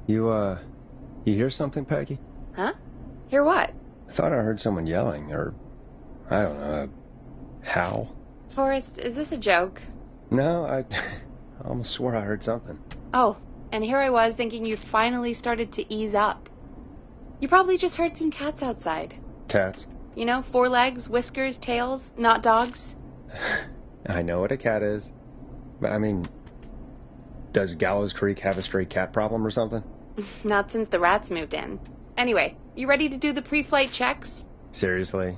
You hear something, Peggy? Huh? Hear what? I thought I heard someone yelling, or, I don't know, a howl. Forrest, is this a joke? No, I almost swore I heard something. Oh, and here I was thinking you'd finally started to ease up. You probably just heard some cats outside. Cats? You know, 4 legs, whiskers, tails, not dogs. I know what a cat is. But, I mean, does Gallows Creek have a stray cat problem or something? Not since the rats moved in. Anyway, you ready to do the pre-flight checks? Seriously?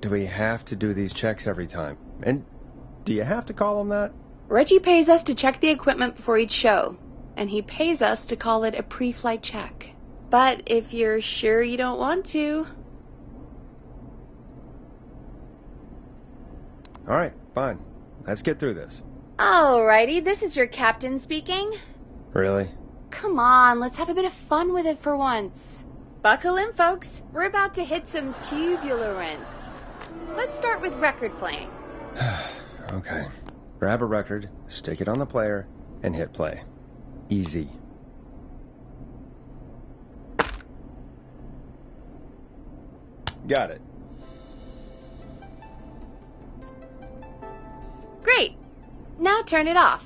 Do we have to do these checks every time? And do you have to call them that? Reggie pays us to check the equipment before each show, and he pays us to call it a pre-flight check. But if you're sure you don't want to... All right, fine. Let's get through this. Alrighty, this is your captain speaking. Really? Come on, let's have a bit of fun with it for once. Buckle in, folks. We're about to hit some tubular rents. Let's start with record playing. Okay. Grab a record, stick it on the player, and hit play. Easy. Got it. Great. Now turn it off.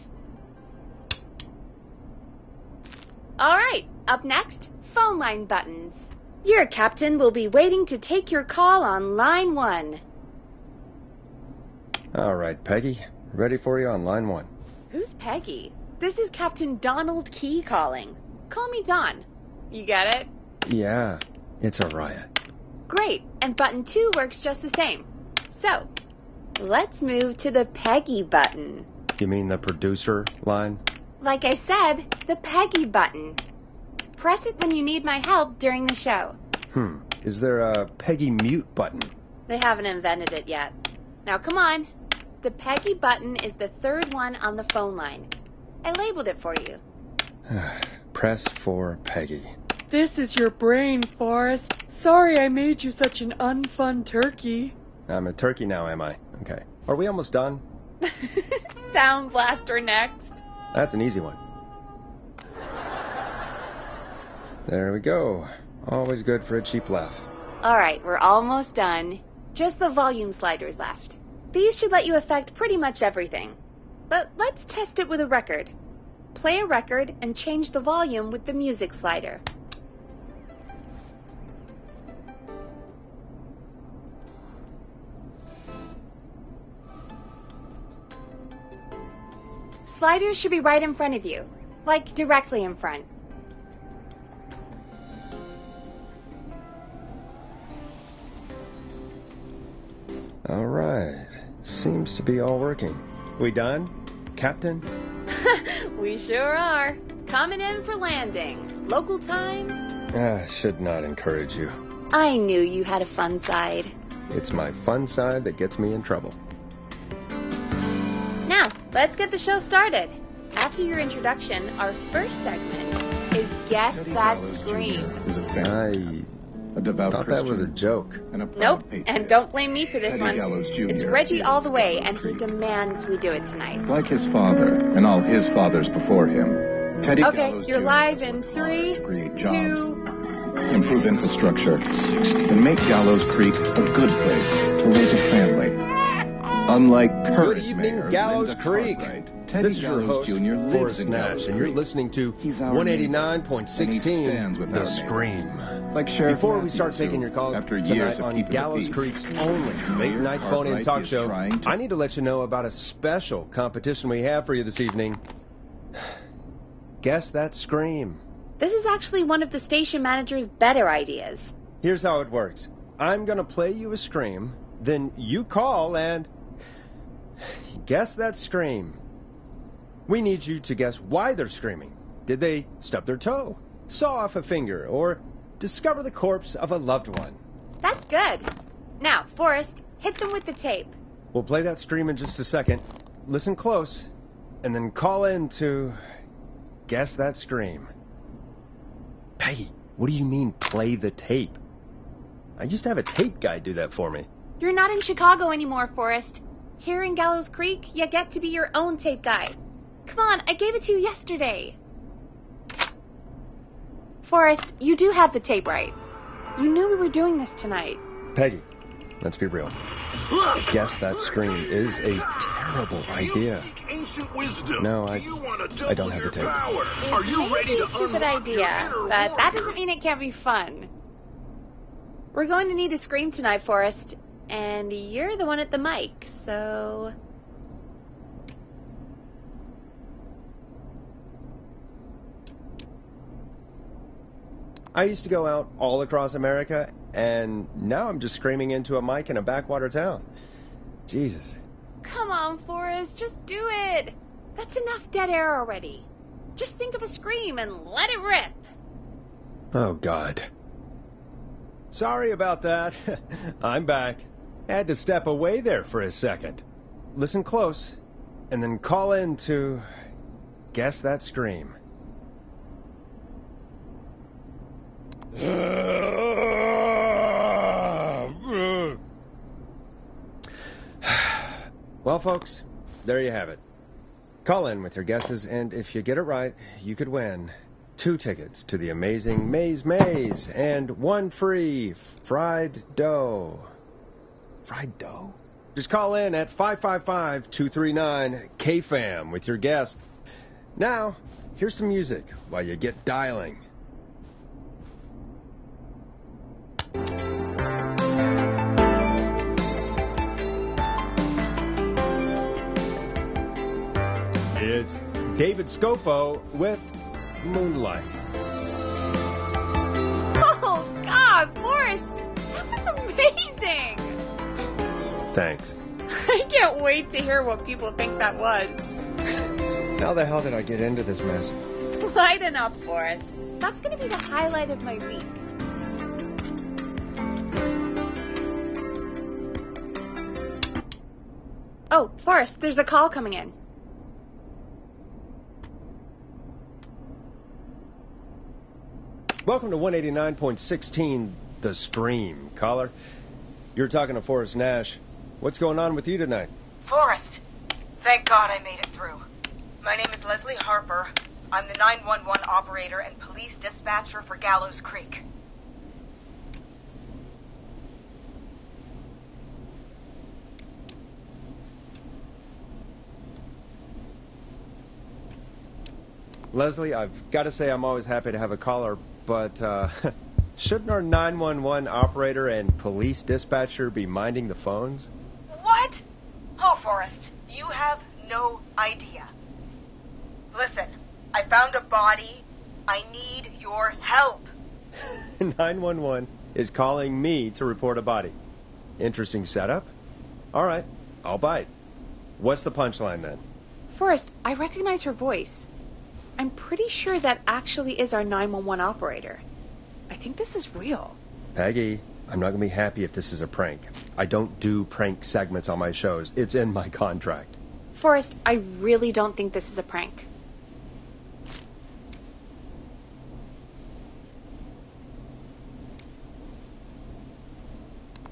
All right, up next, phone line buttons. Your captain will be waiting to take your call on line 1. All right, Peggy. Ready for you on line 1. Who's Peggy? This is Captain Donald Key calling. Call me Don. You get it? Yeah, it's a riot. Great, and button 2 works just the same. So, let's move to the Peggy button. You mean the producer line? Like I said, the Peggy button. Press it when you need my help during the show. Is there a Peggy mute button? They haven't invented it yet. Now come on. The Peggy button is the 3rd one on the phone line. I labeled it for you. Press for Peggy. This is your brain, Forrest. Sorry I made you such an unfun turkey. I'm a turkey now, am I? Okay. Are we almost done? Sound blaster next. That's an easy one. There we go. Always good for a cheap laugh. All right, we're almost done. Just the volume sliders left. These should let you affect pretty much everything. But let's test it with a record. Play a record and change the volume with the music slider. Sliders should be right in front of you, like directly in front. All right. Seems to be all working. We done, Captain? We sure are. Coming in for landing. Local time? Should not encourage you. I knew you had a fun side. It's my fun side that gets me in trouble. Now, let's get the show started. After your introduction, our first segment is Guess That Scream. I thought that was a joke. Nope, and don't blame me for this one. It's Reggie all the way, and he demands we do it tonight. Like his father and all his fathers before him, Teddy Okay, Gallows you're Jr. live in 3, create 2... jobs, improve infrastructure, and make Gallows Creek a good place to raise a family. Unlike current Good evening, Mayor Gallows Linda Creek. Cartwright, Teddy This is your Gallows host, Jr. lives Forrest in Nash, Gallows and you're Creek. listening to He's our neighbor, and he 189.16, stands with The our Scream. neighbors. Like Sheriff Before we Matthews, start who, taking your calls after years tonight of on keeping the Gallows peace, Creek's only late-night Mayor phone-in Cartwright talk is show, trying to- I need to let you know about a special competition we have for you this evening. Guess That Scream. This is actually one of the station manager's better ideas. Here's how it works. I'm going to play you a scream, then you call and guess that scream. We need you to guess why they're screaming. Did they stub their toe, saw off a finger, or discover the corpse of a loved one? That's good. Now, Forrest, hit them with the tape. We'll play that scream in just a second. Listen close, and then call in to guess that scream. Peggy, what do you mean play the tape? I used to have a tape guy do that for me. You're not in Chicago anymore, Forrest. Here in Gallows Creek, you get to be your own tape guy. Come on, I gave it to you yesterday. Forrest, you do have the tape right. You knew we were doing this tonight. Peggy, let's be real. I guess that scream is a terrible idea. No, I don't have the tape. It may be a stupid idea, but that doesn't mean it can't be fun. We're going to need a scream tonight, Forrest, and you're the one at the mic, so... I used to go out all across America, and now I'm just screaming into a mic in a backwater town. Jesus. Come on, Forrest, just do it. That's enough dead air already. Just think of a scream and let it rip. Oh, God. Sorry about that. I'm back. Had to step away there for a second. Listen close, and then call in to guess that scream. Well, folks, there you have it. Call in with your guesses, and if you get it right, you could win 2 tickets to the amazing Maze Maze and 1 free fried dough. Fried dough? Just call in at 555-239-KFAM with your guess. Now, here's some music while you get dialing. It's David Scopo with Moonlight. Oh, God, Forrest, that was amazing. Thanks. I can't wait to hear what people think that was. How the hell did I get into this mess? Lighten up, Forrest. That's going to be the highlight of my week. Oh, Forrest, there's a call coming in. Welcome to 189.16, The Scream. Caller, you're talking to Forrest Nash. What's going on with you tonight? Forrest, thank God I made it through. My name is Leslie Harper. I'm the 911 operator and police dispatcher for Gallows Creek. Leslie, I've got to say I'm always happy to have a caller, but shouldn't our 911 operator and police dispatcher be minding the phones? What? Oh, Forrest, you have no idea. Listen, I found a body. I need your help. 911 is calling me to report a body. Interesting setup. All right, I'll bite. What's the punchline then? Forrest, I recognize her voice. I'm pretty sure that actually is our 911 operator. I think this is real. Peggy, I'm not going to be happy if this is a prank. I don't do prank segments on my shows. It's in my contract. Forrest, I really don't think this is a prank.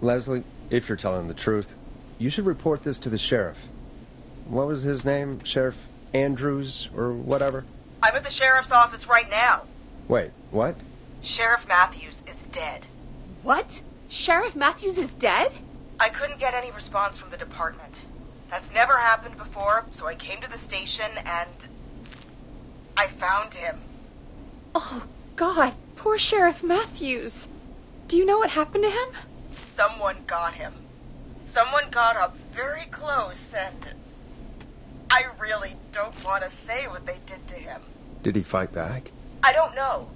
Leslie, if you're telling the truth, you should report this to the sheriff. What was his name? Sheriff Andrews or whatever? I'm at the sheriff's office right now. Wait, what? Sheriff Matthews is dead. What? Sheriff Matthews is dead? I couldn't get any response from the department. That's never happened before, so I came to the station and I found him. Oh, God, poor Sheriff Matthews. Do you know what happened to him? Someone got him. Someone got up very close and I really don't want to say what they did to him. Did he fight back? I don't know.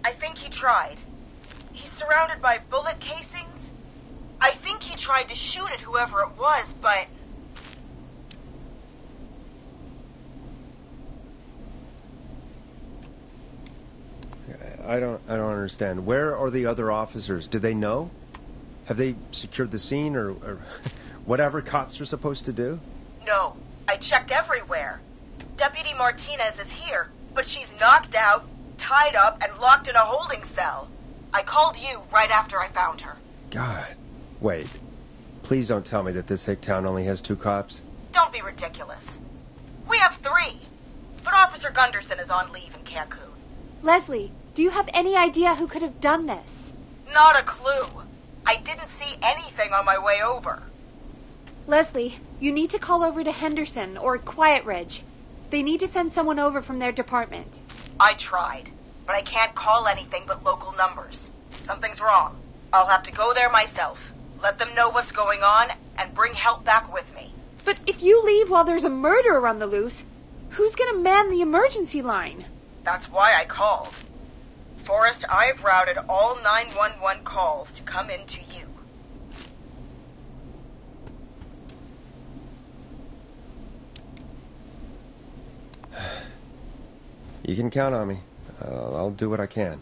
I think he tried. He's surrounded by bullet casings. I think he tried to shoot at whoever it was, but... I don't understand. Where are the other officers? Do they know? Have they secured the scene or whatever cops are supposed to do? No. I checked everywhere. Deputy Martinez is here, but she's knocked out, tied up, and locked in a holding cell. I called you right after I found her. God. Wait. Please don't tell me that this hick town only has 2 cops. Don't be ridiculous. We have 3. But Officer Gunderson is on leave in Cancun. Leslie, Do you have any idea who could have done this? Not a clue. I didn't see anything on my way over. Leslie, you need to call over to Henderson or Quiet Ridge. They need to send someone over from their department. I tried, but I can't call anything but local numbers. Something's wrong. I'll have to go there myself, let them know what's going on, and bring help back with me. But if you leave while there's a murderer on the loose, who's gonna man the emergency line? That's why I called. Forrest, I've routed all 911 calls to come in to you. You can count on me. I'll do what I can.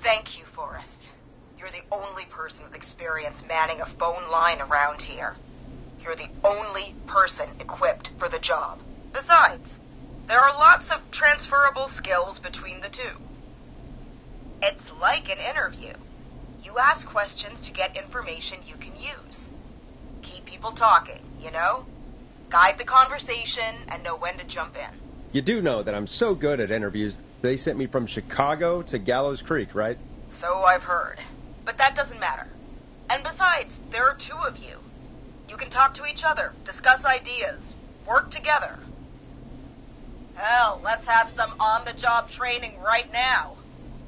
Thank you, Forrest. You're the only person with experience manning a phone line around here. You're the only person equipped for the job. Besides, there are lots of transferable skills between the two. It's like an interview. You ask questions to get information you can use. Keep people talking, you know? Guide the conversation and know when to jump in. You do know that I'm so good at interviews, they sent me from Chicago to Gallows Creek, right? So I've heard. But that doesn't matter. And besides, there are two of you. You can talk to each other, discuss ideas, work together. Hell, let's have some on-the-job training right now.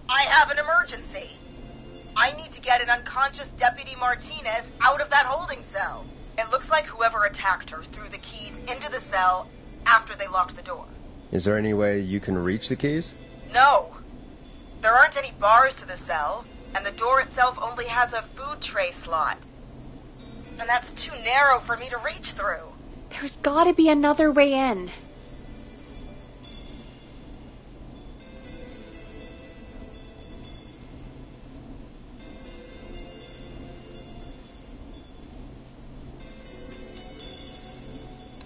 I have an emergency. I need to get an unconscious Deputy Martinez out of that holding cell. It looks like whoever attacked her threw the keys into the cell after they locked the door. Is there any way you can reach the keys? No. There aren't any bars to the cell, and the door itself only has a food tray slot. And that's too narrow for me to reach through. There's gotta be another way in.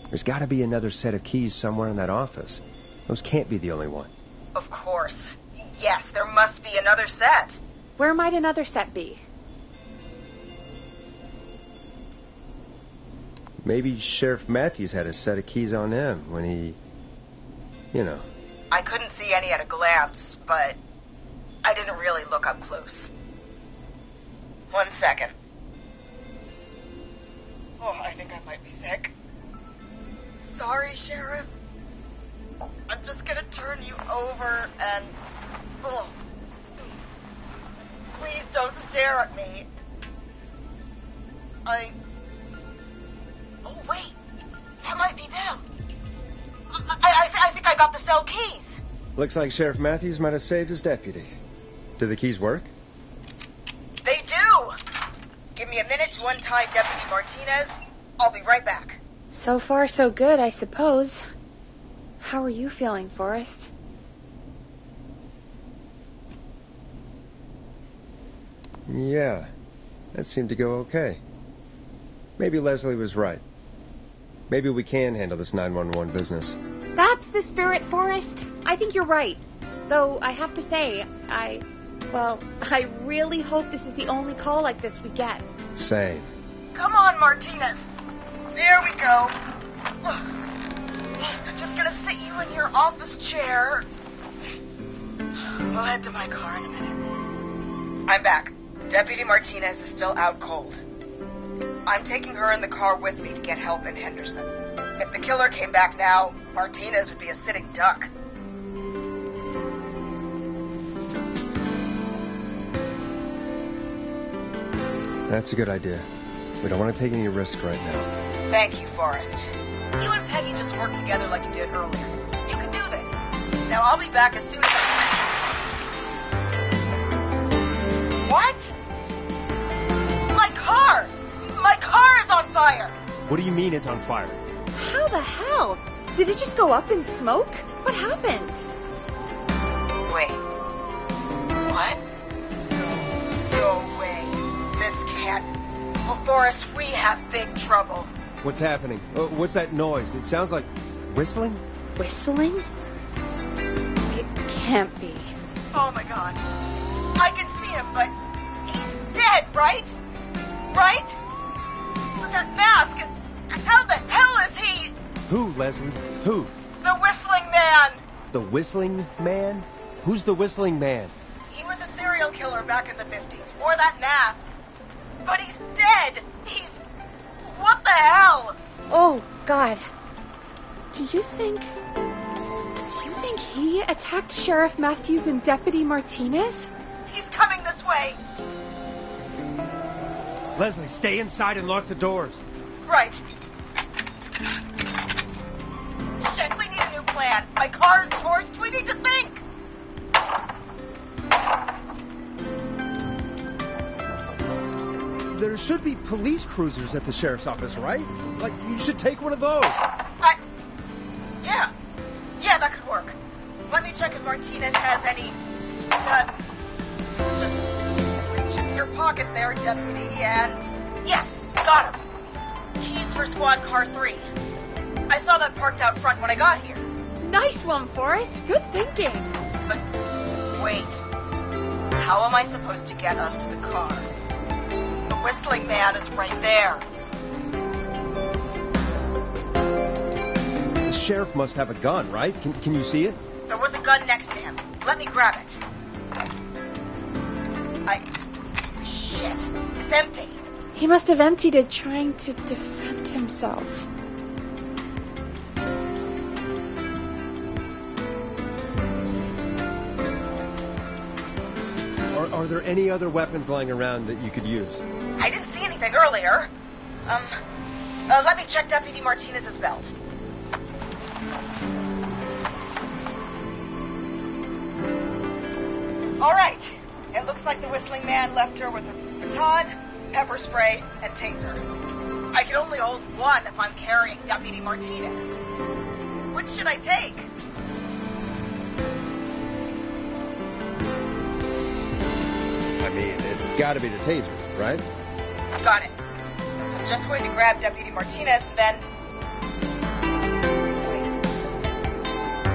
There's got to be another set of keys somewhere in that office. Those can't be the only ones. Of course. Yes, there must be another set. Where might another set be? Maybe Sheriff Matthews had a set of keys on him when he... You know. I couldn't see any at a glance, but I didn't really look up close. 1 second. Oh, I think I might be sick. Sorry, Sheriff. I'm just gonna turn you over and... Oh. Please don't stare at me. Oh, wait. That might be them. I think I got the cell keys. Looks like Sheriff Matthews might have saved his deputy. Do the keys work? They do. Give me a minute to untie Deputy Martinez. I'll be right back. So far, so good, I suppose. How are you feeling, Forrest? Yeah, that seemed to go okay. Maybe Leslie was right. Maybe we can handle this 911 business. That's the spirit, Forrest. I think you're right. Though, I have to say, I really hope this is the only call like this we get. Same. Come on, Martinez. There we go. Just gonna sit you in your office chair. We'll head to my car in a minute. I'm back. Deputy Martinez is still out cold. I'm taking her in the car with me to get help in Henderson. If the killer came back now, Martinez would be a sitting duck. That's a good idea. We don't want to take any risk right now. Thank you, Forrest. You and Peggy just worked together like you did earlier. You can do this. Now I'll be back as soon as I... What? My car! My car is on fire! What do you mean it's on fire? How the hell? Did it just go up in smoke? What happened? Wait. What? No way. This can't... Oh, Forrest, we have big trouble. What's happening? What's that noise? It sounds like whistling? Whistling? It can't be. Oh my god. I can see him, but he's dead, right? Right? With that mask, and how the hell is he? Who, Leslie? Who? The Whistling Man. The Whistling Man? Who's the Whistling Man? He serial killer back in the 50s. Wore that mask. But he's dead. What the hell? Oh, God. Do you think he attacked Sheriff Matthews and Deputy Martinez? He's coming this way. Leslie, stay inside and lock the doors. Right. Shit, we need a new plan. My car's torched. We need to think. There should be police cruisers at the sheriff's office, right? Like, you should take one of those. Yeah, that could work. Let me check if Martinez has any, just reach in your pocket there, deputy, and yes, got him. Keys for squad car 3. I saw that parked out front when I got here. Nice one, Forrest. Good thinking. But wait, how am I supposed to get us to the car? The whistling man is right there. The sheriff must have a gun, right? Can you see it? There was a gun next to him. Let me grab it. Shit. It's empty. He must have emptied it trying to defend himself. Are there any other weapons lying around that you could use? I didn't see anything earlier. Let me check Deputy Martinez's belt. All right. It looks like the whistling man left her with a baton, pepper spray, and taser. I can only hold one if I'm carrying Deputy Martinez. Which should I take? I mean, it's got to be the taser, right? Got it. I'm just going to grab Deputy Martinez and then... Wait.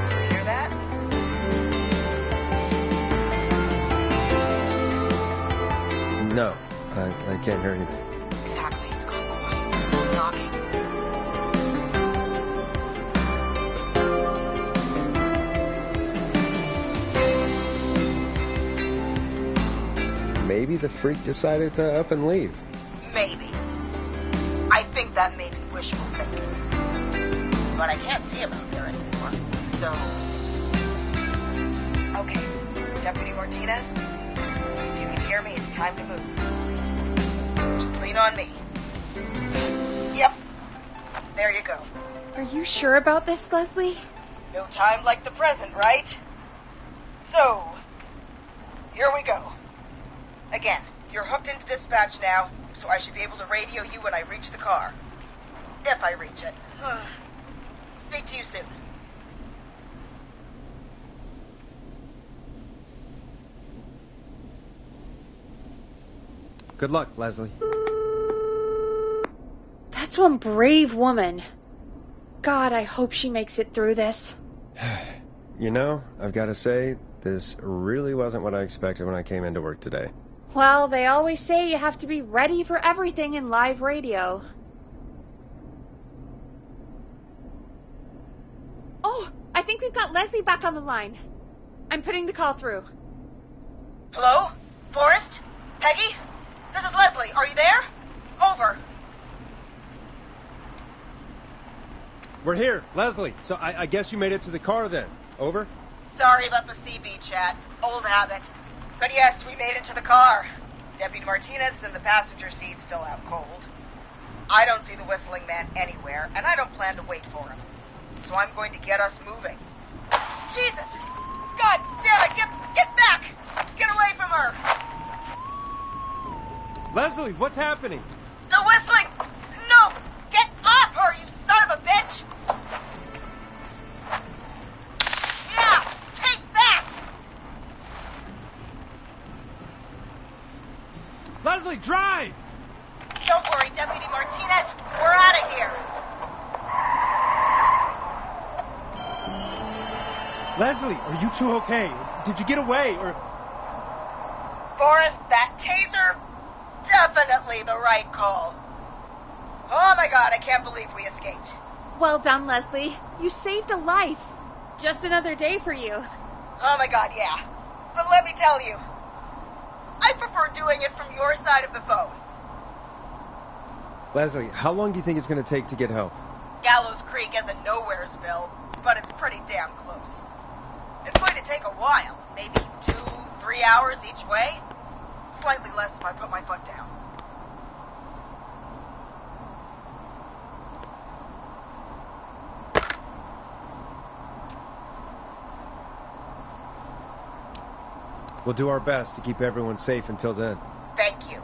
Do you hear that? No, I can't hear anything. Exactly. It's gone quiet. Knocking. Maybe the freak decided to up and leave. Maybe. I think that may be wishful thinking. But I can't see him out there anymore. So... Okay. Deputy Martinez, if you can hear me, it's time to move. Just lean on me. Yep. There you go. Are you sure about this, Leslie? No time like the present, right? So, here we go. Again, you're hooked into dispatch now, so I should be able to radio you when I reach the car. If I reach it. Speak to you soon. Good luck, Leslie. That's one brave woman. God, I hope she makes it through this. You know, I've got to say, this really wasn't what I expected when I came into work today. Well, they always say you have to be ready for everything in live radio. Oh, I think we've got Leslie back on the line. I'm putting the call through. Hello? Forrest? Peggy? This is Leslie. Are you there? Over. We're here, Leslie. So I guess you made it to the car then. Over? Sorry about the CB chat. Old habit. But yes, we made it to the car. Deputy Martinez is in the passenger seat, still out cold. I don't see the whistling man anywhere, and I don't plan to wait for him. So I'm going to get us moving. Jesus! God damn it! Get back! Get away from her! Leslie, what's happening? The whistling! No! Get off her, you son of a bitch! Yeah! Take that! Leslie, drive! Don't worry, Deputy Martinez. We're out of here. Leslie, are you two okay? Did you get away, or... Forrest, that taser? Definitely the right call. Oh my God, I can't believe we escaped. Well done, Leslie. You saved a life. Just another day for you. Oh my God, yeah. But let me tell you, I prefer doing it from your side of the phone. Leslie, how long do you think it's going to take to get help? Gallows Creek isn't Nowheresville, but it's pretty damn close. It's going to take a while, maybe 2-3 hours each way. Slightly less if I put my foot down. We'll do our best to keep everyone safe until then. Thank you.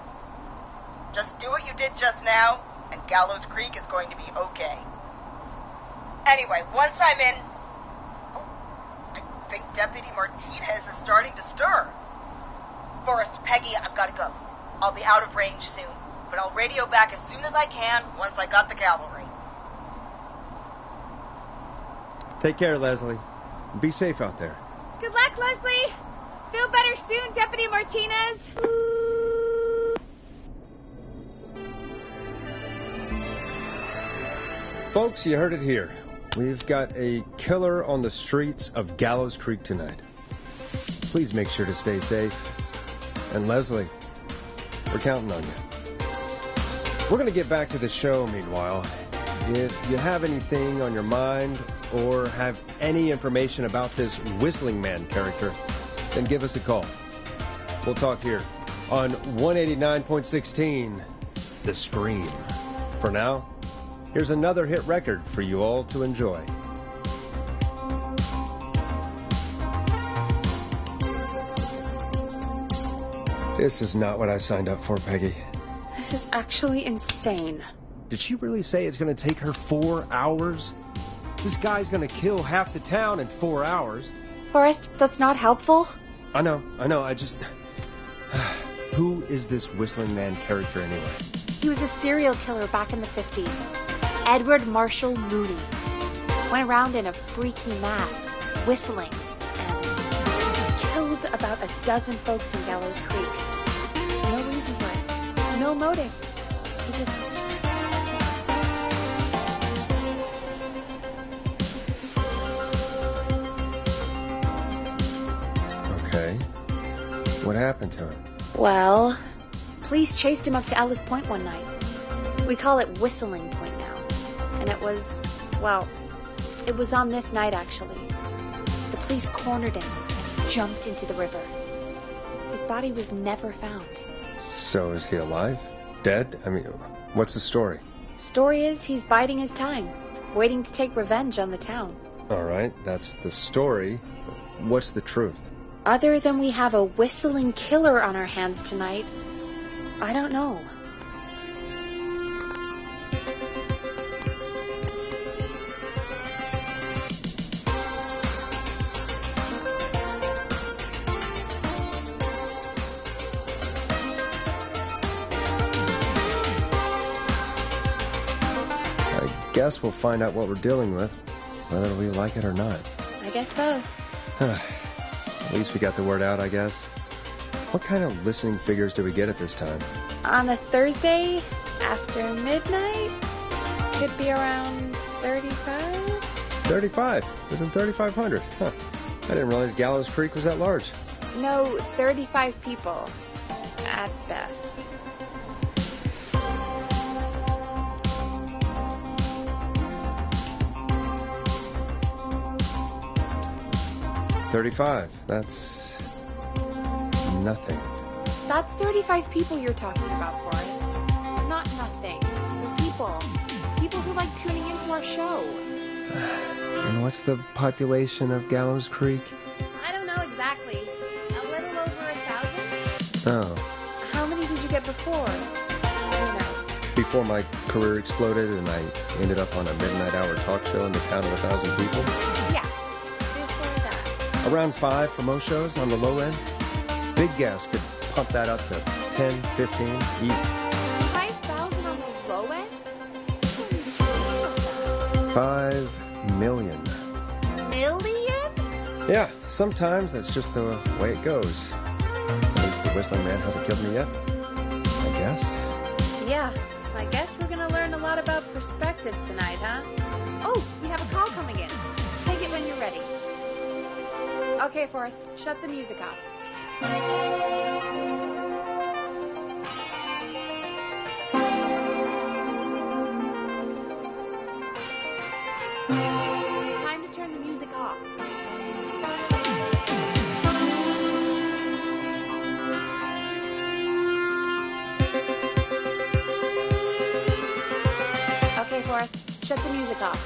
Just do what you did just now, and Gallows Creek is going to be okay. Anyway, once I'm in... Oh, I think Deputy Martinez is starting to stir. Forrest, Peggy, I've got to go. I'll be out of range soon, but I'll radio back as soon as I can once I got the cavalry. Take care, Leslie. Be safe out there. Good luck, Leslie. Feel better soon, Deputy Martinez. Folks, you heard it here. We've got a killer on the streets of Gallows Creek tonight. Please make sure to stay safe. And Leslie, we're counting on you. We're going to get back to the show meanwhile. If you have anything on your mind or have any information about this Whistling Man character, then give us a call. We'll talk here on 189.16, The Scream. For now, here's another hit record for you all to enjoy. This is not what I signed up for, Peggy. This is actually insane. Did she really say it's going to take her 4 hours? This guy's going to kill half the town in 4 hours. Forrest, that's not helpful. I know, I just... Who is this Whistling Man character anyway? He was a serial killer back in the 50s. Edward Marshall Mooney. Went around in a freaky mask, whistling, and killed about 12 folks in Gallows Creek. No reason for it. No motive. He just... Okay. What happened to him? Well, police chased him up to Ellis Point one night. We call it Whistling Point now. And it was on this night, actually. The police cornered him, and he jumped into the river. His body was never found. So is he alive? Dead? I mean, what's the story? Story is he's biding his time, waiting to take revenge on the town. All right, that's the story. What's the truth? Other than we have a whistling killer on our hands tonight, I don't know. I guess we'll find out what we're dealing with, whether we like it or not. I guess so. At least we got the word out, I guess. What kind of listening figures do we get at this time? On a Thursday after midnight, could be around 35? 35? Isn't 3,500? Huh. I didn't realize Gallows Creek was that large. No, 35 people. At best. $35. That's nothing. That's 35 people you're talking about, Forrest. Not nothing. They're people. People who like tuning into our show. And what's the population of Gallows Creek? I don't know exactly. A little over 1,000? Oh. How many did you get before? I don't know. Before my career exploded and I ended up on a midnight hour talk show in the town of 1,000 people? Yeah. Before that. Around 5 for most shows on the low end. Big guests could pump that up to 10, 15, easy. 5,000 on the low end? 5 million. Million? Yeah, sometimes that's just the way it goes. At least the Whistling Man hasn't killed me yet, I guess. Yeah, I guess we're gonna learn a lot about perspective tonight, huh? Oh, we have a call coming in. Take it when you're ready. Okay, Forrest, shut the music off. shut the music off.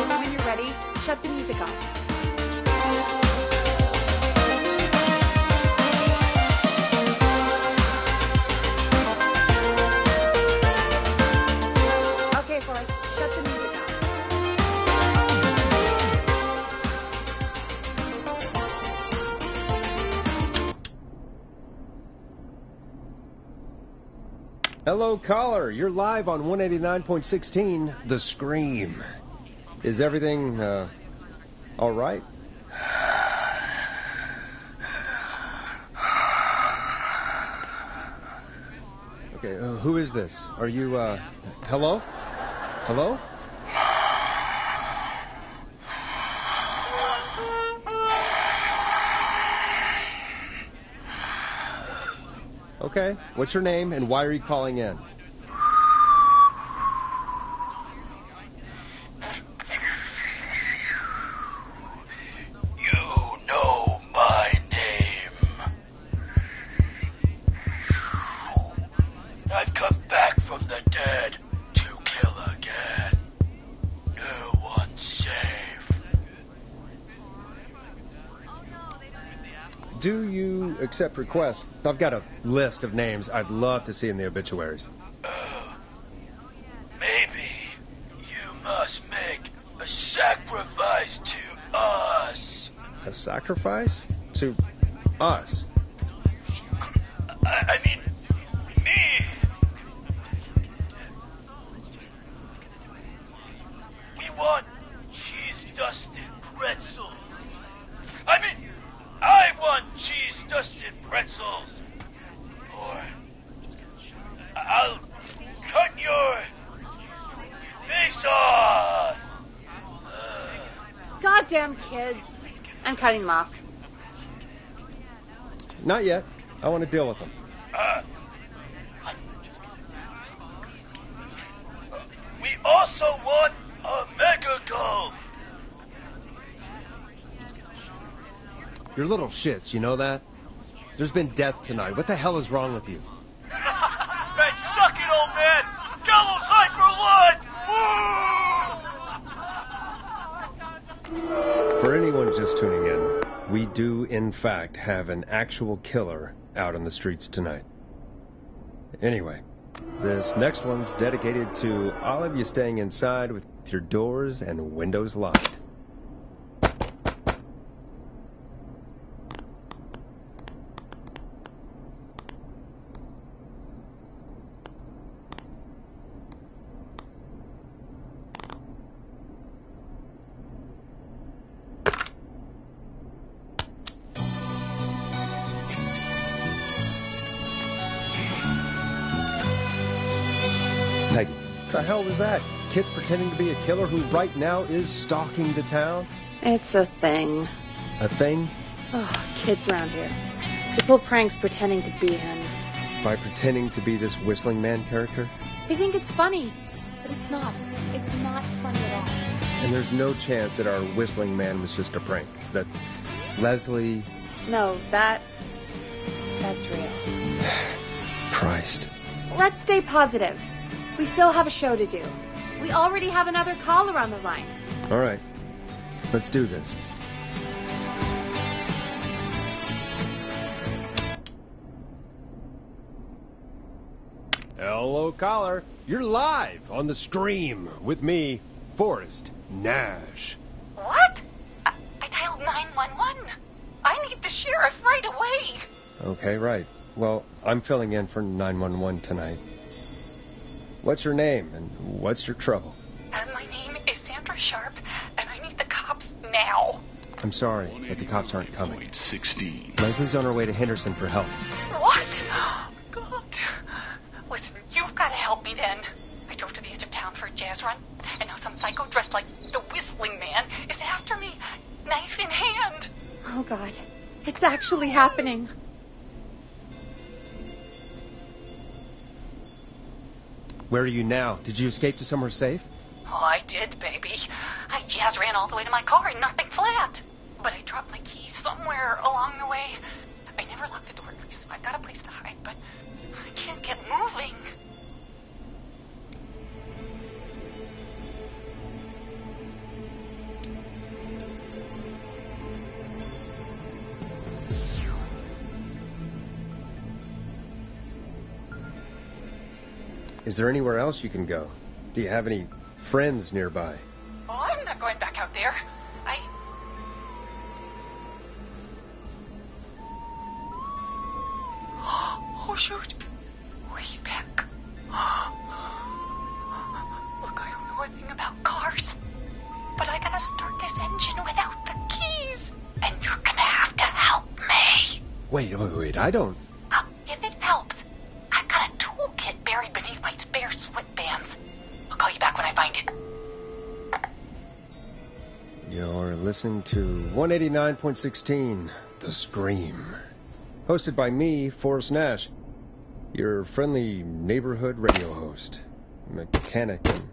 When you're ready, shut the music off. Okay, Forrest, shut the music off. Hello, caller. You're live on 189.16, The Scream. Is everything, all right? Okay, who is this? Are you, hello? Hello? Okay, what's your name and why are you calling in? You know my name. I've come back from the dead to kill again. No one's safe. Do you accept requests? I've got a list of names I'd love to see in the obituaries. Maybe you must make a sacrifice to us. A sacrifice? To us? I mean, me. We want cheese-dusted pretzels. I mean, I want cheese-dusted pretzels. Or I'll cut your face off. Goddamn kids. I'm cutting them off. Not yet. I want to deal with them. We also want a mega gulp. You're little shits, you know that? There's been death tonight. What the hell is wrong with you? Man, suck it, old man. Gallows high for what? Woo! For anyone just tuning in, we do, in fact, have an actual killer out on the streets tonight. Anyway, this next one's dedicated to all of you staying inside with your doors and windows locked. Peggy, what the hell was that? Kids pretending to be a killer who right now is stalking the town? It's a thing. A thing? Oh, kids around here. They pull pranks pretending to be him. By pretending to be this Whistling Man character? They think it's funny, but it's not. It's not funny at all. And there's no chance that our Whistling Man was just a prank. That Leslie... No, that's real. Christ. Let's stay positive. We still have a show to do. We already have another caller on the line. All right. Let's do this. Hello, caller. You're live on the Scream with me, Forrest Nash. What? I dialed 911. I need the sheriff right away. Okay, right. Well, I'm filling in for 911 tonight. What's your name and what's your trouble? My name is Sandra Sharp, and I need the cops now. I'm sorry, but the cops aren't coming. 16. Leslie's on her way to Henderson for help. What? God. Listen, you've got to help me then. I drove to the edge of town for a jazz run, and now some psycho dressed like the Whistling Man is after me, knife in hand. Oh, God. It's actually happening. Where are you now? Did you escape to somewhere safe? Oh, I did, baby. I jazz ran all the way to my car and nothing flat. but I dropped my keys somewhere along the way. I never locked the door, so I got a place to hide, but I can't get moving. Is there anywhere else you can go? Do you have any friends nearby? Oh, I'm not going back out there. Oh, shoot. Oh, he's back. Look, I don't know a thing about cars, but I gotta start this engine without the keys, and you're gonna have to help me. Wait, I don't... If it helps, I've got a toolkit buried beneath my spare sweatbands. I'll call you back when I find it. You're listening to 189.16, The Scream. Hosted by me, Forrest Nash, your friendly neighborhood radio host, mechanic, and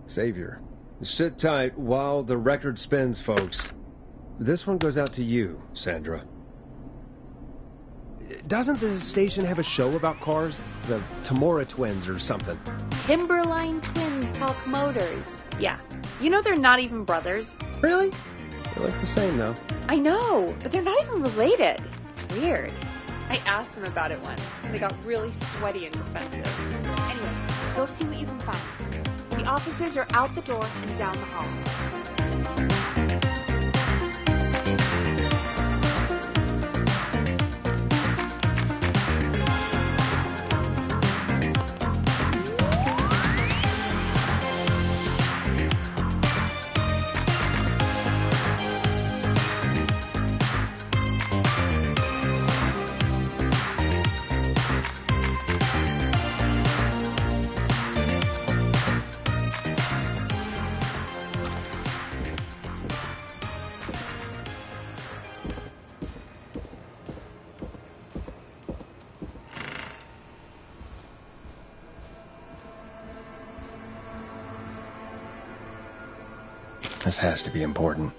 savior. Sit tight while the record spins, folks. This one goes out to you, Sandra. Doesn't the station have a show about cars? The Tamora twins or something? Timberline Twins Talk Motors. Yeah. You know they're not even brothers. Really? They look the same, though. I know, but they're not even related. It's weird. I asked them about it once, and they got really sweaty and defensive. Anyway, go see what you can find. The offices are out the door and down the hall. This has to be important.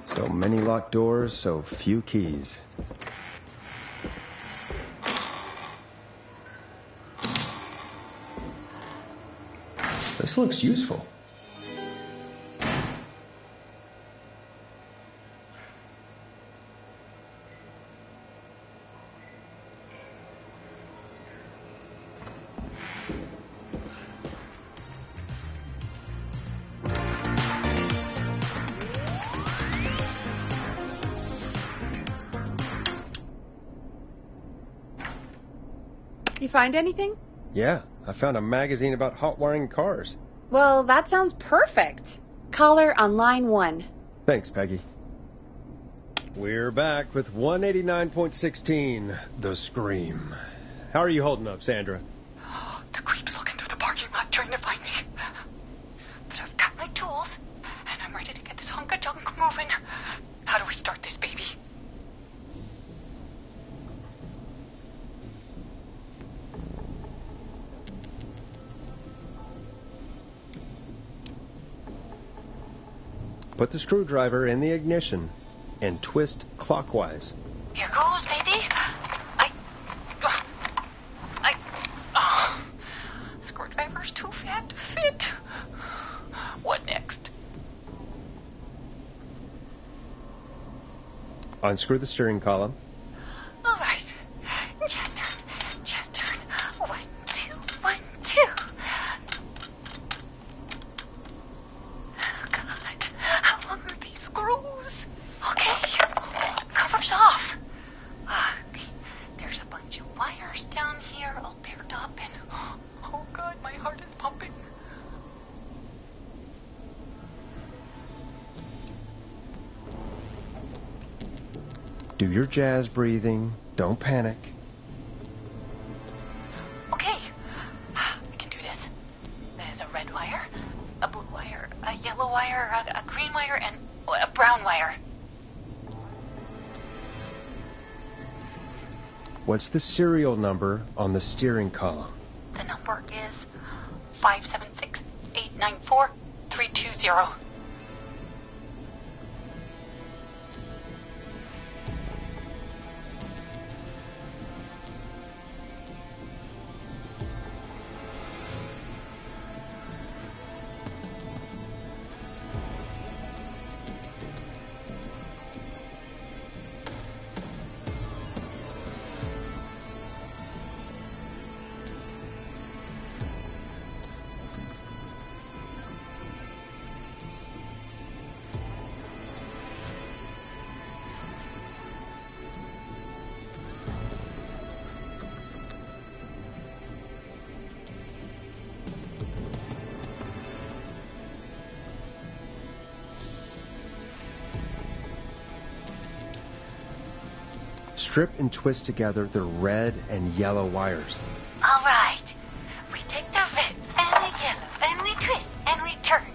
So many locked doors, so few keys. This looks useful. You find anything? Yeah, I found a magazine about hot wiring cars. Well, that sounds perfect. Caller on line 1. Thanks, Peggy. We're back with 189.16, The Scream. How are you holding up, Sandra? The creep's looking through the parking lot trying to find me. But I've got my tools, and I'm ready to get this hunk of junk moving. How do we start this baby? Put the screwdriver in the ignition and twist clockwise. Here goes, baby. Screwdriver's too fat to fit. What next? Unscrew the steering column. All right. Just turn. 1, 2, 1, 2. Oh, God. How long are these screws? Okay. Cover's off. There's a bunch of wires down here all paired up, and oh, God, my heart is pumping. your jazz breathing. Don't panic. Okay, I can do this. There's a red wire, a blue wire, a yellow wire, a green wire, and a brown wire. What's the serial number on the steering column? The number is 576-894-320. Strip and twist together the red and yellow wires. All right. We take the red and the yellow, and we twist, and we turn.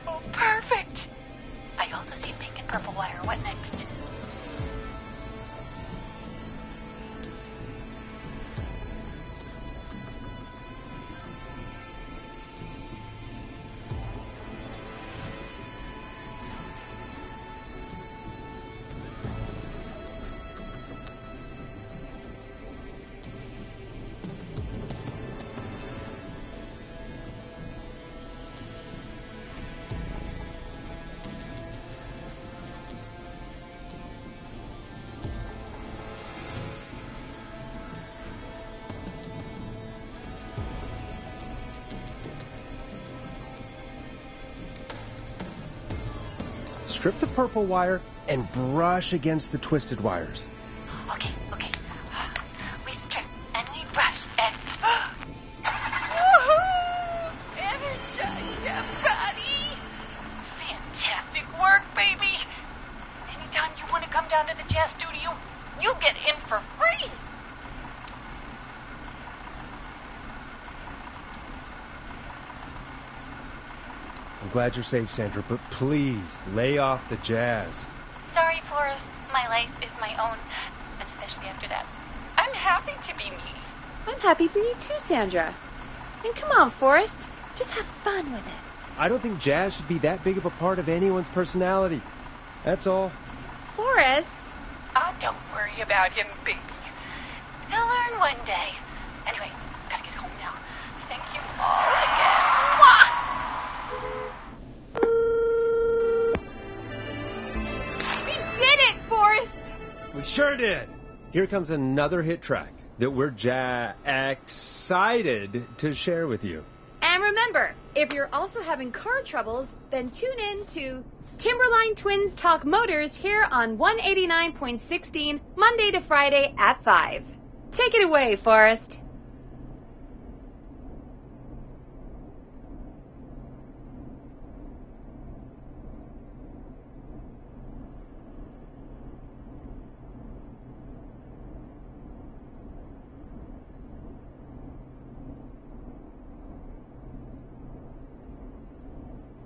Oh, perfect. I also see pink and purple wire. What next? Strip the purple wire and brush against the twisted wires. Okay. We strip and we brush and... Energize your body! Fantastic work, baby! Anytime you want to come down to the jazz studio, you get in for free! I'm glad you're safe, Sandra, but please lay off the jazz. Sorry, Forrest. My life is my own, especially after that. I'm happy to be me. I'm happy for you too, Sandra. And come on, Forrest. Just have fun with it. I don't think jazz should be that big of a part of anyone's personality. That's all. Forrest? Oh, don't worry about him, baby. He'll learn one day. Anyway, gotta get home now. Thank you all again. Mwah! We did it, Forrest! We sure did. Here comes another hit track that we're excited to share with you. And remember, if you're also having car troubles, then tune in to Timberline Twins Talk Motors here on 189.16, Monday to Friday at 5. Take it away, Forrest.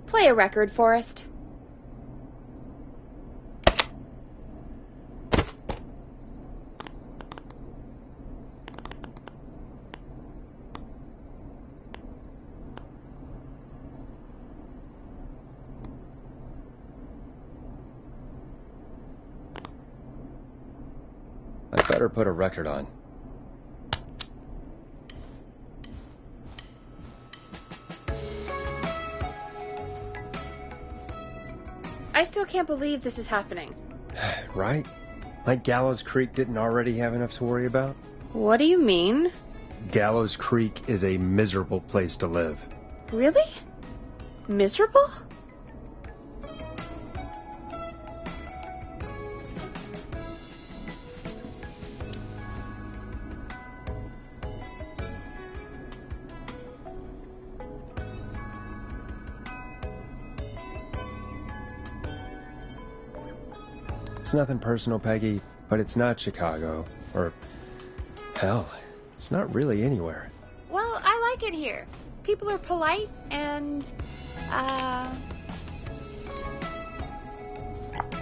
Play a record, Forrest. I better put a record on. I still can't believe this is happening. Right? Like Gallows Creek didn't already have enough to worry about? What do you mean? Gallows Creek is a miserable place to live. Really? Miserable? It's nothing personal, Peggy, but it's not Chicago. Or, hell, it's not really anywhere. Well, I like it here. People are polite and,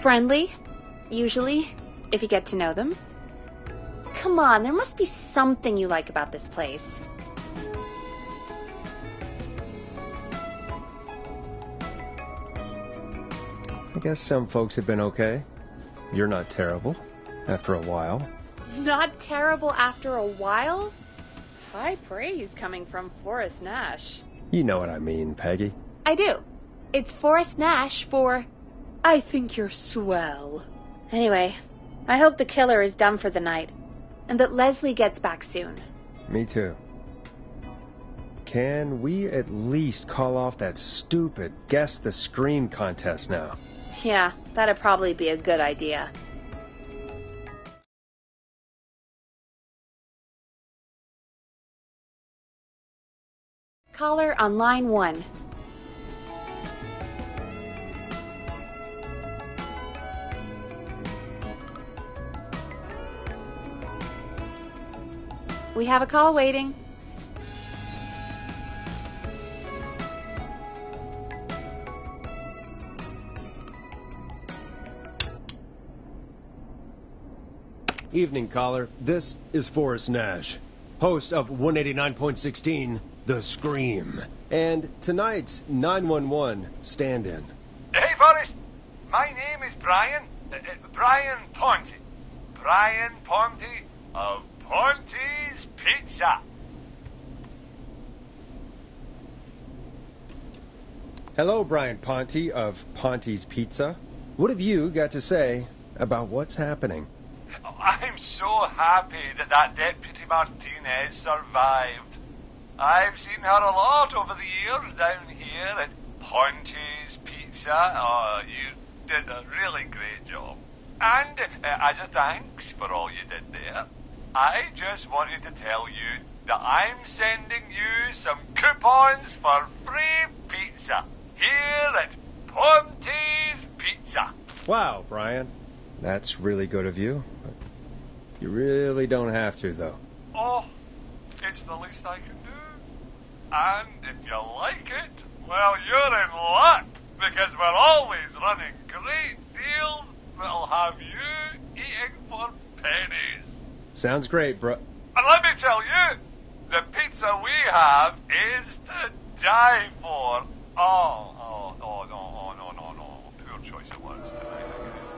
friendly, usually, if you get to know them. Come on, there must be something you like about this place. I guess some folks have been okay. You're not terrible, after a while. Not terrible after a while? High praise coming from Forrest Nash. You know what I mean, Peggy. I do. It's Forrest Nash for, I think you're swell. Anyway, I hope the killer is done for the night, and that Leslie gets back soon. Me too. Can we at least call off that stupid Guess the Scream contest now? Yeah, that'd probably be a good idea. Caller on line 1. We have a call waiting. Evening, caller. This is Forrest Nash, host of 189.16, The Scream, and tonight's 911 stand-in. Hey, Forrest. My name is Brian. Brian Ponte. Brian Ponte of Ponte's Pizza. Hello, Brian Ponte of Ponte's Pizza. What have you got to say about what's happening? I'm so happy that Deputy Martinez survived. I've seen her a lot over the years down here at Ponte's Pizza. Oh, you did a really great job. And as a thanks for all you did there, I just wanted to tell you that I'm sending you some coupons for free pizza here at Ponte's Pizza. Wow, Brian. That's really good of you. You really don't have to, though. Oh, it's the least I can do. And if you like it, well, you're in luck, because we're always running great deals that'll have you eating for pennies. Sounds great, bro. And let me tell you, the pizza we have is to die for. No. Poor choice of words tonight, I guess.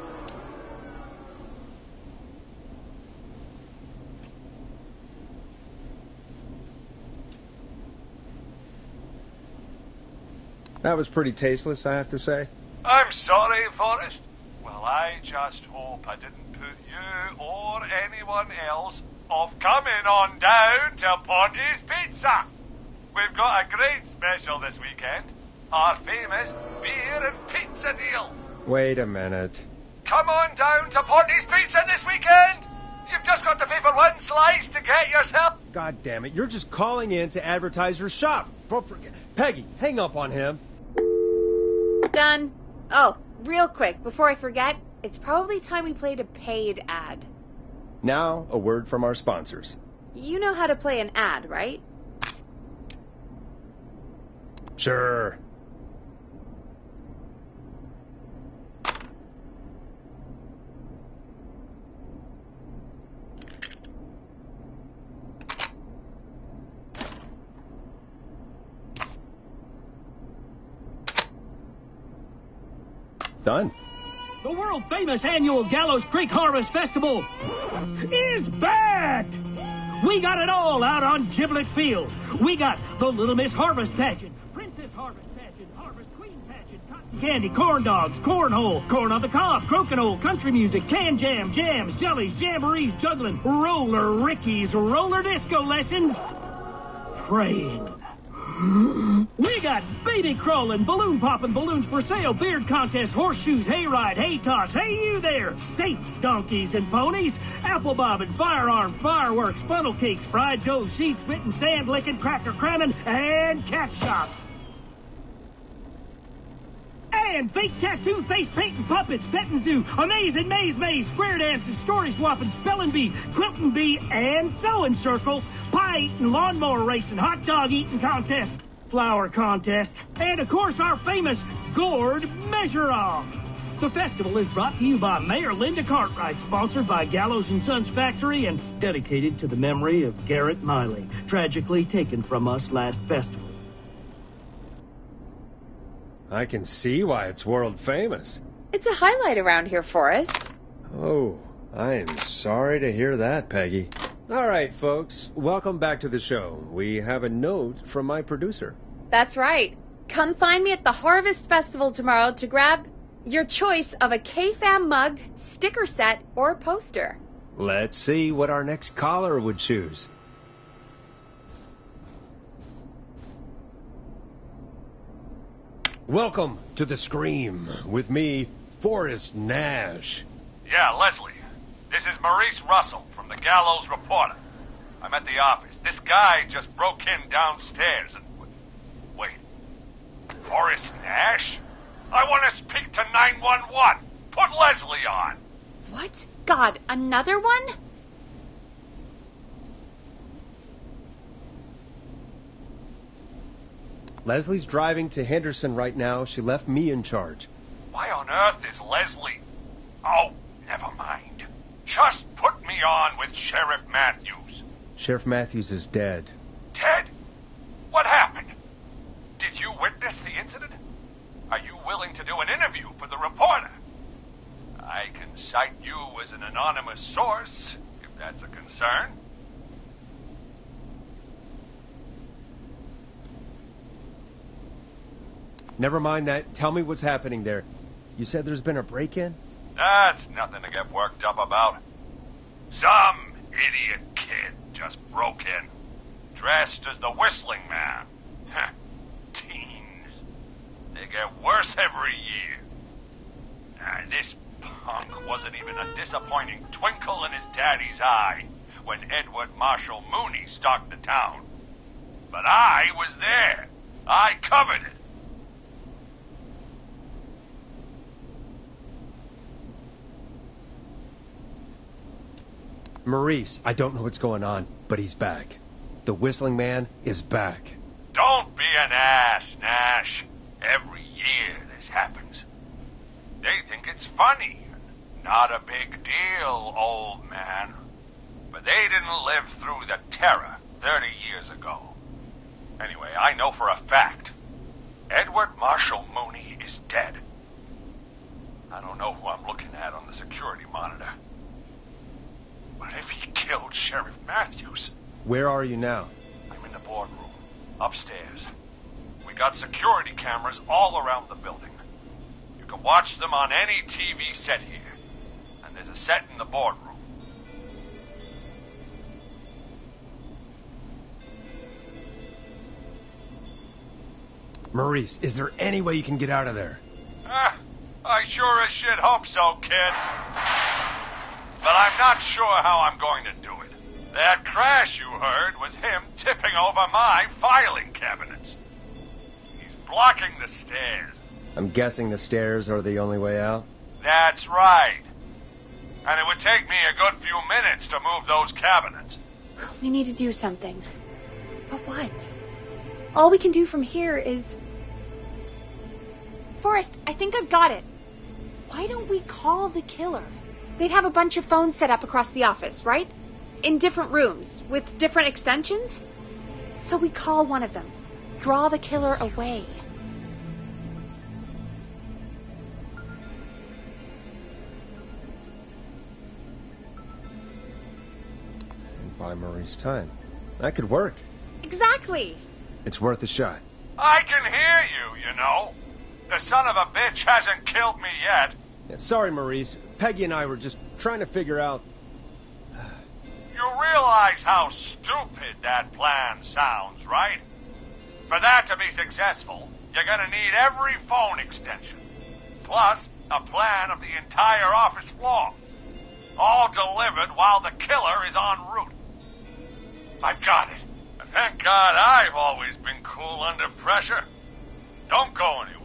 That was pretty tasteless, I have to say. I'm sorry, Forrest. Well, I just hope I didn't put you or anyone else off coming on down to Ponte's Pizza. We've got a great special this weekend. Our famous beer and pizza deal. Wait a minute. Come on down to Ponte's Pizza this weekend. You've just got to pay for one slice to get yourself. God damn it, you're just calling in to advertise your shop. Peggy, hang up on him. Done. Oh, real quick, before I forget, it's probably time we played a paid ad. Now, a word from our sponsors. You know how to play an ad, right? Sure. Done. The world-famous annual Gallows Creek Harvest Festival is back! We got it all out on Giblet Field. We got the Little Miss Harvest Pageant, Princess Harvest Pageant, Harvest Queen Pageant, cotton candy, corn dogs, cornhole, corn on the cob, crokinole, country music, can jam, jams, jellies, jamborees, juggling, roller rickies, roller disco lessons, praying. We got baby crawling, balloon popping, balloons for sale, beard contest, horseshoes, hayride, hay toss, hey you there, safe donkeys and ponies, apple bobbing, firearm, fireworks, funnel cakes, fried dough, seed spitting, sand licking, cracker cramming, and cat shop. band, fake tattoo, face painting, puppets, petting zoo, amazing maze, square dancing, story swapping, spelling bee, quilting bee, and sewing circle, pie eating, lawnmower racing, hot dog eating contest, flower contest, and of course our famous gourd measure-off. The festival is brought to you by Mayor Linda Cartwright, sponsored by Gallows & Sons Factory, and dedicated to the memory of Garrett Miley, tragically taken from us last festival. I can see why it's world famous. It's a highlight around here, Forrest. Oh, I am sorry to hear that, Peggy. All right, folks, welcome back to the show. We have a note from my producer. That's right. Come find me at the Harvest Festival tomorrow to grab your choice of a K-Fam mug, sticker set, or poster. Let's see what our next caller would choose. Welcome to The Scream with me, Forrest Nash. Yeah, Leslie. This is Maurice Russell from the Gallows Reporter. I'm at the office. This guy just broke in downstairs and... Wait. Forrest Nash? I want to speak to 911. Put Leslie on. What? God, another one? Leslie's driving to Henderson right now. She left me in charge. Why on earth is Leslie... Oh, never mind. Just put me on with Sheriff Matthews. Sheriff Matthews is dead. Ted? What happened? Did you witness the incident? Are you willing to do an interview for the reporter? I can cite you as an anonymous source, if that's a concern. Never mind that. Tell me what's happening there. You said there's been a break-in? That's nothing to get worked up about. Some idiot kid just broke in, dressed as the Whistling Man. Teens. They get worse every year. This punk wasn't even a disappointing twinkle in his daddy's eye when Edward Marshall Mooney stalked the town. But I was there. I covered it. Maurice, I don't know what's going on, but he's back. The Whistling Man is back. Don't be an ass, Nash. Every year this happens. They think it's funny. Not a big deal, old man. But they didn't live through the terror 30 years ago. Anyway, I know for a fact. Edward Marshall Mooney is dead. I don't know who I'm looking at on the security monitor. But if he killed Sheriff Matthews... Where are you now? I'm in the boardroom, upstairs. We got security cameras all around the building. You can watch them on any TV set here. And there's a set in the boardroom. Maurice, is there any way you can get out of there? I sure as shit hope so, kid. But I'm not sure how I'm going to do it. That crash you heard was him tipping over my filing cabinets. He's blocking the stairs. I'm guessing the stairs are the only way out? That's right. And it would take me a good few minutes to move those cabinets. We need to do something. But what? All we can do from here is... Forrest, I think I've got it. Why don't we call the killer? They'd have a bunch of phones set up across the office, right? In different rooms, with different extensions. So we call one of them. Draw the killer away. And buy Maurice time. That could work. Exactly. It's worth a shot. I can hear you, you know. The son of a bitch hasn't killed me yet. Yeah, sorry, Maurice. Peggy and I were just trying to figure out... You realize how stupid that plan sounds, right? For that to be successful, you're gonna need every phone extension. Plus, a plan of the entire office floor. All delivered while the killer is en route. I've got it. Thank God I've always been cool under pressure. Don't go anywhere.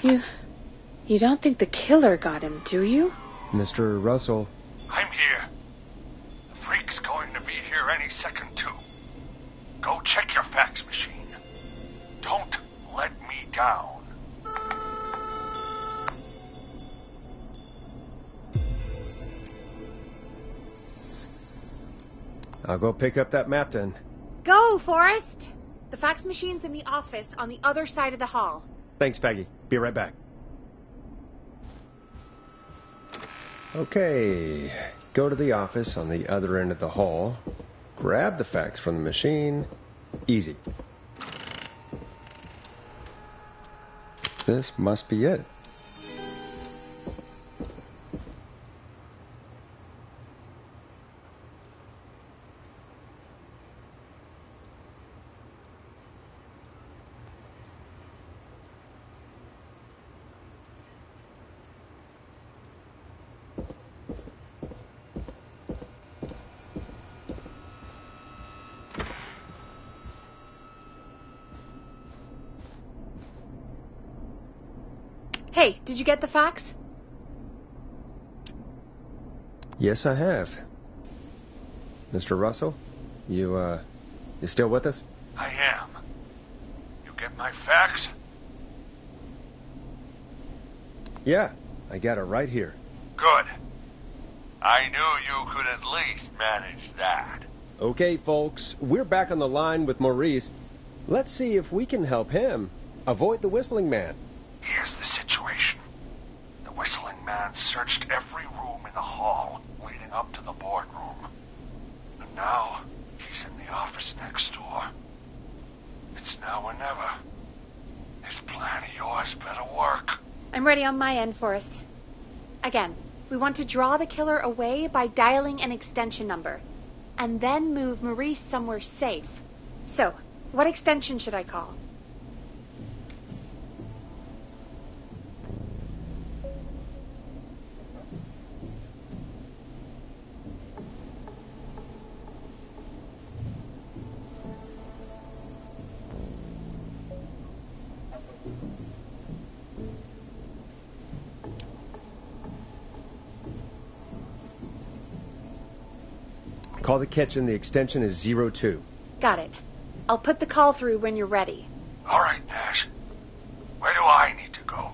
You don't think the killer got him, do you? Mr. Russell. I'm here. The freak's going to be here any second, too. Go check your fax machine. Don't let me down. I'll go pick up that map then. Go, Forrest! The fax machine's in the office on the other side of the hall. Thanks, Peggy. Be right back. Okay, go to the office on the other end of the hall. Grab the fax from the machine. Easy. This must be it. Hey, did you get the fax? Yes, I have. Mr. Russell, you still with us? I am. You get my fax? Yeah, I got it right here. Good. I knew you could at least manage that. Okay, folks, we're back on the line with Maurice. Let's see if we can help him avoid the Whistling Man. Here's the situation. The Whistling Man searched every room in the hall leading up to the boardroom. And now he's in the office next door. It's now or never. This plan of yours better work. I'm ready on my end, Forrest. Again, we want to draw the killer away by dialing an extension number, and then move Maurice somewhere safe. So, what extension should I call? Call the kitchen. The extension is 02. Got it. I'll put the call through when you're ready. All right, Nash. Where do I need to go?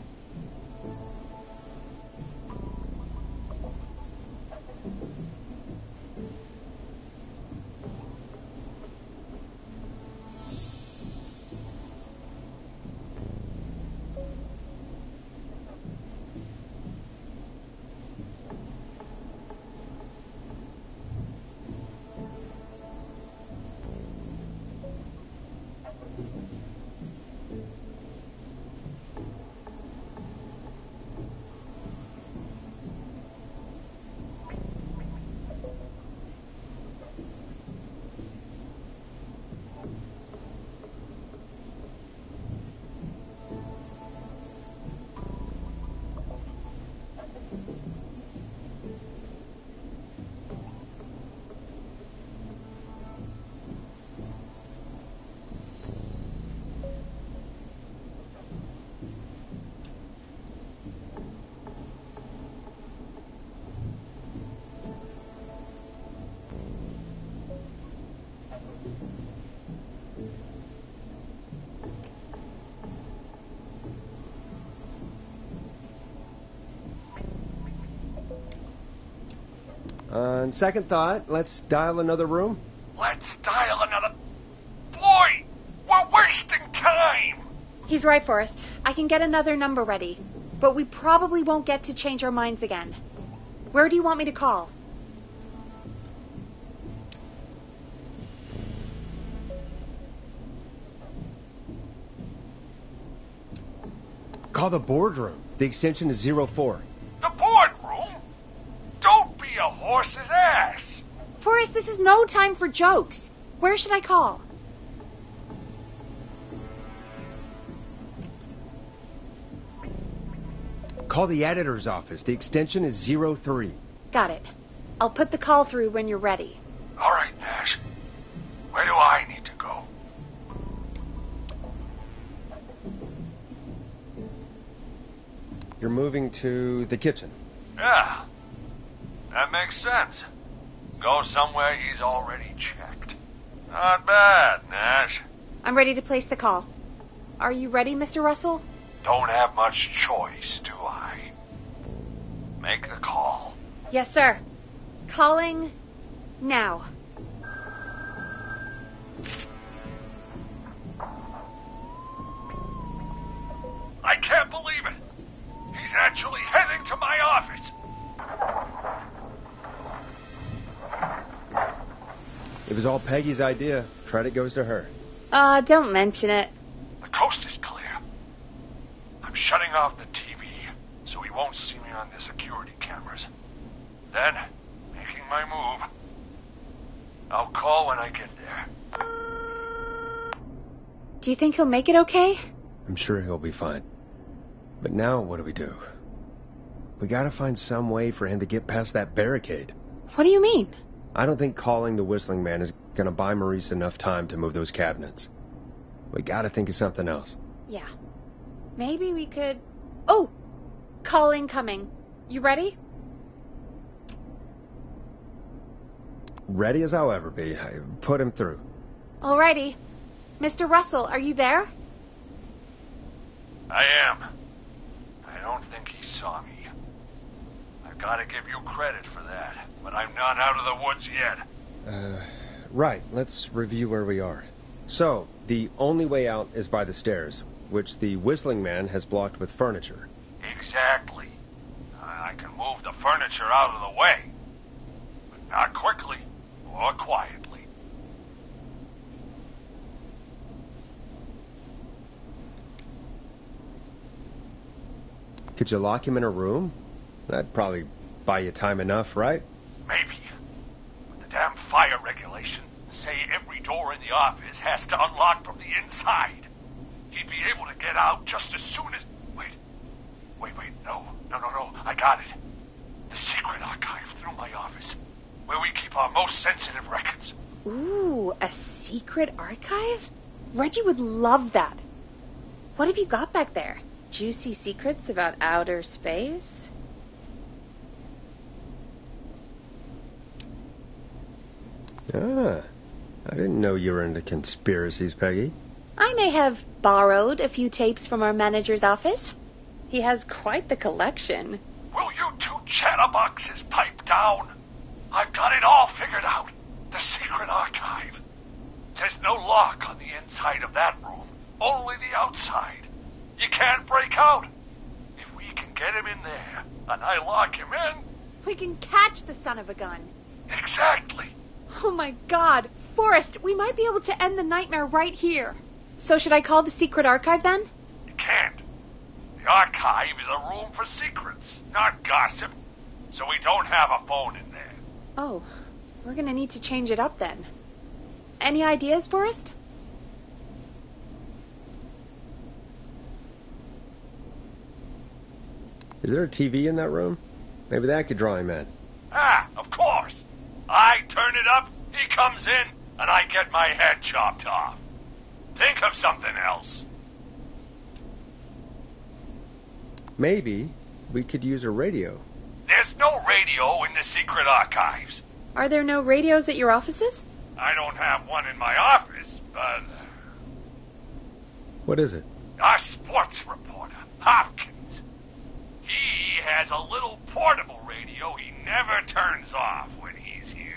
On second thought, let's dial another room. Let's dial another... Boy! We're wasting time! He's right, Forrest. I can get another number ready, but we probably won't get to change our minds again. Where do you want me to call? Call the boardroom. The extension is 04. The boardroom? Don't be a horse's ass! Forrest, this is no time for jokes. Where should I call? Call the editor's office. The extension is 03. Got it. I'll put the call through when you're ready. All right, Nash. Where do I need to go? you're moving to the kitchen. Yeah, that makes sense. Go somewhere he's already checked. Not bad, Nash. I'm ready to place the call. Are you ready, Mr. Russell? Don't have much choice, do I? Make the call. Yes, sir. Calling now. I can't believe it. He's actually heading to my office. It was all Peggy's idea. Credit goes to her. Don't mention it. The coast is clear. I'm shutting off the TV so he won't see me on the security cameras. Then, making my move. I'll call when I get there. Do you think he'll make it okay? I'm sure he'll be fine. But now what do? We gotta find some way for him to get past that barricade. What do you mean? I don't think calling the Whistling Man is gonna buy Maurice enough time to move those cabinets. We gotta think of something else. Yeah. Maybe we could... Oh! Call incoming. You ready? Ready as I'll ever be. Put him through. Alrighty. Mr. Russell, are you there? I am. I don't think he saw me. I've got to give you credit for that, but I'm not out of the woods yet. Right. Let's review where we are. So, the only way out is by the stairs, which the Whistling Man has blocked with furniture. Exactly. I can move the furniture out of the way, but not quickly or quietly. Could you lock him in a room? That'd probably buy you time enough, right? Maybe. But the damn fire regulations say every door in the office has to unlock from the inside. He'd be able to get out just as soon as... Wait. No. I got it. The secret archive through my office, where we keep our most sensitive records. Ooh, a secret archive? Reggie would love that. What have you got back there? Juicy secrets about outer space? Ah, I didn't know you were into conspiracies, Peggy. I may have borrowed a few tapes from our manager's office. He has quite the collection. Will you two chatterboxes pipe down? I've got it all figured out. The secret archive. There's no lock on the inside of that room, only the outside. You can't break out. If we can get him in there, and I lock him in... We can catch the son of a gun. Exactly. Oh my God. Forrest, we might be able to end the nightmare right here. So should I call the secret archive then? You can't. The archive is a room for secrets, not gossip. So we don't have a phone in there. Oh, we're gonna need to change it up then. Any ideas, Forrest? Is there a TV in that room? Maybe that could draw him in. Ah, of course. I turn it up, he comes in, and I get my head chopped off. Think of something else. Maybe we could use a radio. There's no radio in the secret archives. Are there no radios at your offices? I don't have one in my office, but... What is it? Our sports reporter, Hopkins. He has a little portable radio he never turns off when he's here.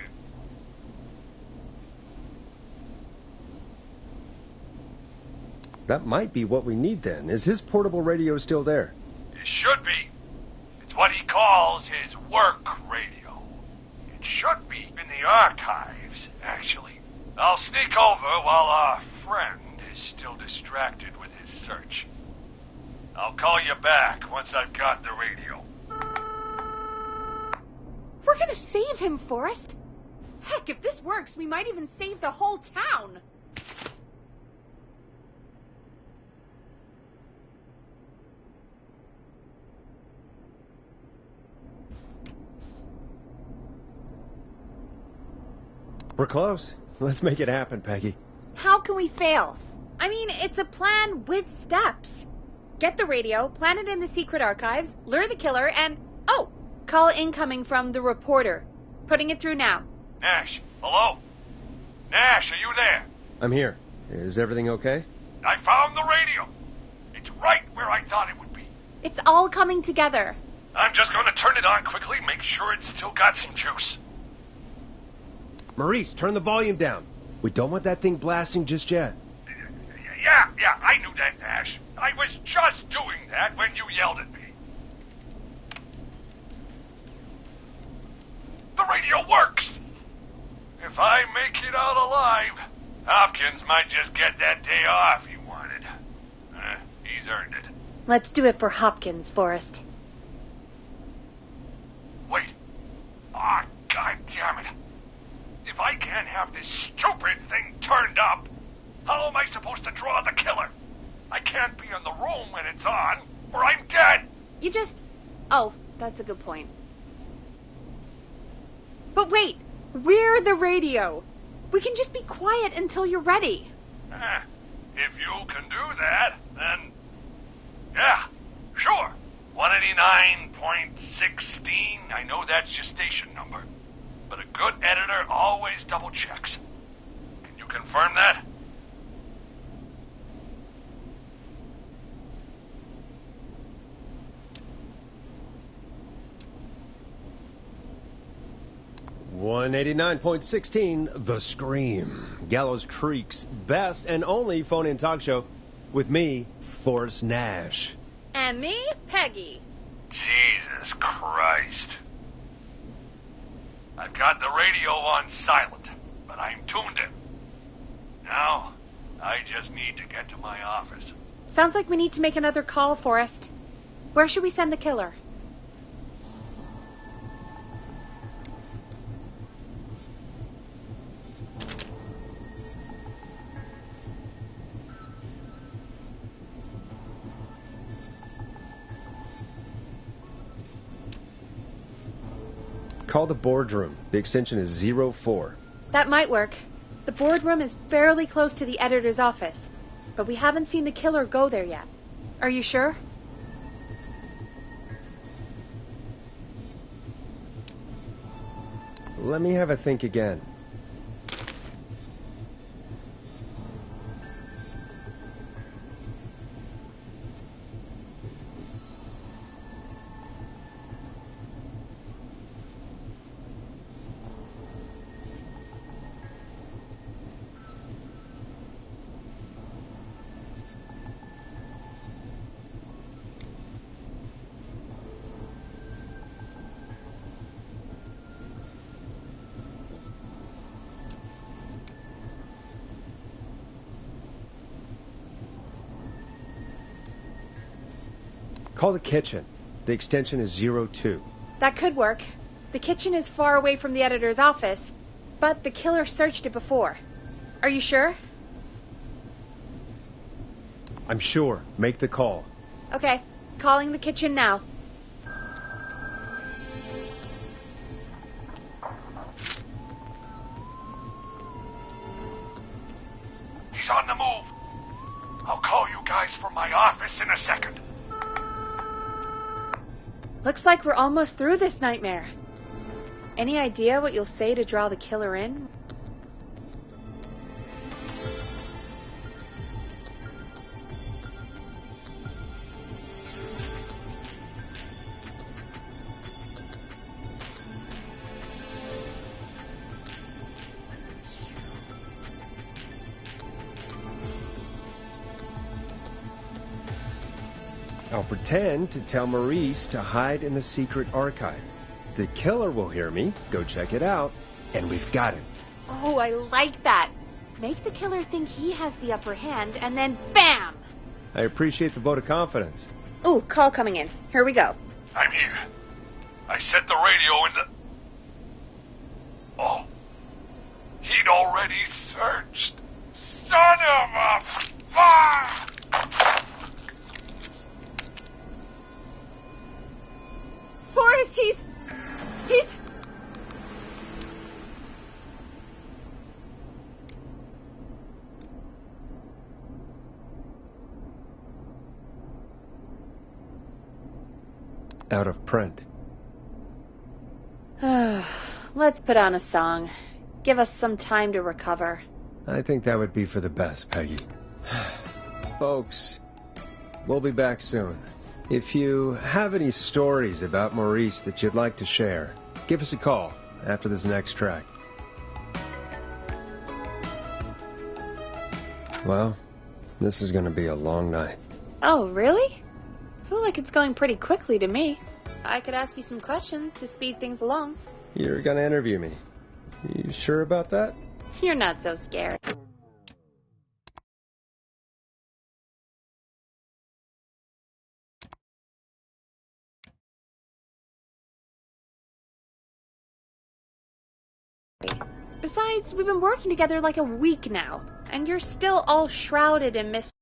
That might be what we need then. Is his portable radio still there? It should be. It's what he calls his work radio. It should be in the archives, actually. I'll sneak over while our friend is still distracted with his search. I'll call you back once I've got the radio. We're gonna save him, Forrest. Heck, if this works, we might even save the whole town. We're close. Let's make it happen, Peggy. How can we fail? I mean, it's a plan with steps. Get the radio, plant it in the secret archives, lure the killer, and... Oh! Call incoming from the reporter. Putting it through now. Nash, hello? Nash, are you there? I'm here. Is everything okay? I found the radio. It's right where I thought it would be. It's all coming together. I'm just going to turn it on quickly, make sure it's still got some juice. Maurice, turn the volume down. We don't want that thing blasting just yet. Yeah, I knew that, Nash. I was just doing that when you yelled at me. The radio works! If I make it out alive, Hopkins might just get that day off he wanted. He's earned it. Let's do it for Hopkins, Forrest. Wait. Ah, God damn it. If I can't have this stupid thing turned up, how am I supposed to draw the killer? I can't be in the room when it's on, or I'm dead. You just... Oh, that's a good point. But wait, we're the radio. We can just be quiet until you're ready. If you can do that, then... Yeah, sure. 189.16, I know that's your station number. But a good editor always double checks. Can you confirm that? .16, The Scream. Gallows Creek's best and only phone-in talk show with me, Forrest Nash. And me, Peggy. Jesus Christ. I've got the radio on silent, but I'm tuned in. Now, I just need to get to my office. Sounds like we need to make another call, Forrest. Where should we send the killer? Call the boardroom. The extension is 04. That might work. The boardroom is fairly close to the editor's office, but we haven't seen the killer go there yet. Are you sure? Let me have a think again. Call the kitchen. The extension is 02. That could work. The kitchen is far away from the editor's office, but the killer searched it before. Are you sure? I'm sure. Make the call. Okay, calling the kitchen now. He's on the move. I'll call you guys from my office in a second. Looks like we're almost through this nightmare. Any idea what you'll say to draw the killer in? I'll pretend to tell Maurice to hide in the secret archive. The killer will hear me, go check it out, and we've got him. Oh, I like that. Make the killer think he has the upper hand, and then BAM! I appreciate the vote of confidence. Ooh, call coming in. Here we go. I'm here. I set the radio in the... Oh. He'd already searched. Son of a... fuck! Forrest, he's... out of print. Let's put on a song. Give us some time to recover. I think that would be for the best, Peggy. Folks, we'll be back soon. If you have any stories about Maurice that you'd like to share, give us a call after this next track. Well, this is going to be a long night. Oh, really? I feel like it's going pretty quickly to me. I could ask you some questions to speed things along. You're going to interview me. You sure about that? You're not so scared. Besides, we've been working together like a week now, and you're still all shrouded in mystery.